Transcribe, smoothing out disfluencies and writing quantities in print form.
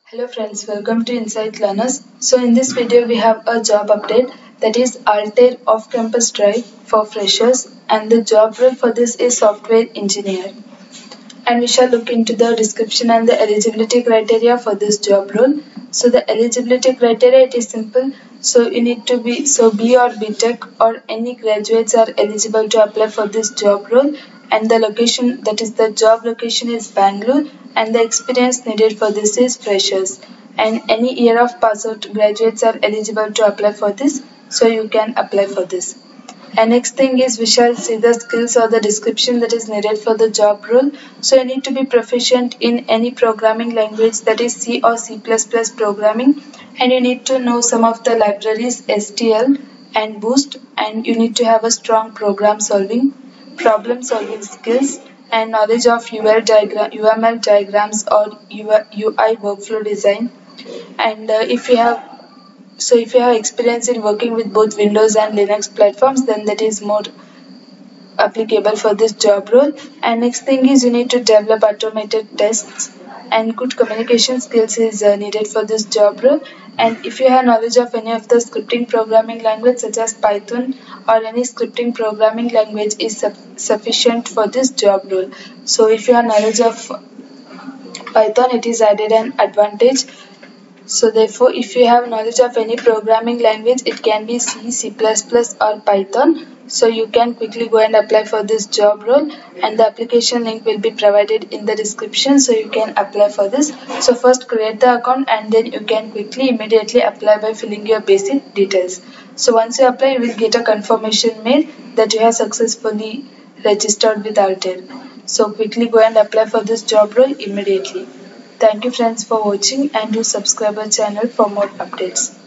Hello friends, welcome to Insight Learners. So in this video we have a job update, that is Altair off-campus drive for freshers, and the job role for this is software engineer. And we shall look into the description and the eligibility criteria for this job role. So the eligibility criteria, it is simple. So you need to be B or BTECH or any graduates are eligible to apply for this job role, and the location, that is the job location, is Bangalore, and the experience needed for this is freshers, and any year of pass out graduates are eligible to apply for this, so you can apply for this. And next thing is we shall see the skills or the description that is needed for the job role. So you need to be proficient in any programming language, that is C or C++ programming, and you need to know some of the libraries STL and Boost, and you need to have a strong problem solving skills and knowledge of UML diagrams or UI workflow design. And if you have experience in working with both Windows and Linux platforms, then that is more applicable for this job role. And next thing is you need to develop automated tests, and good communication skills is needed for this job role. And if you have knowledge of any of the scripting programming language such as Python or any scripting programming language is sufficient for this job role. So if you have knowledge of Python, it is added an advantage. So therefore, if you have knowledge of any programming language, it can be C, C++ or Python. So you can quickly go and apply for this job role, and the application link will be provided in the description, so you can apply for this. So first create the account, and then you can immediately apply by filling your basic details. So once you apply, you will get a confirmation mail that you have successfully registered with Altair. So quickly go and apply for this job role immediately. Thank you friends for watching, and do subscribe our channel for more updates.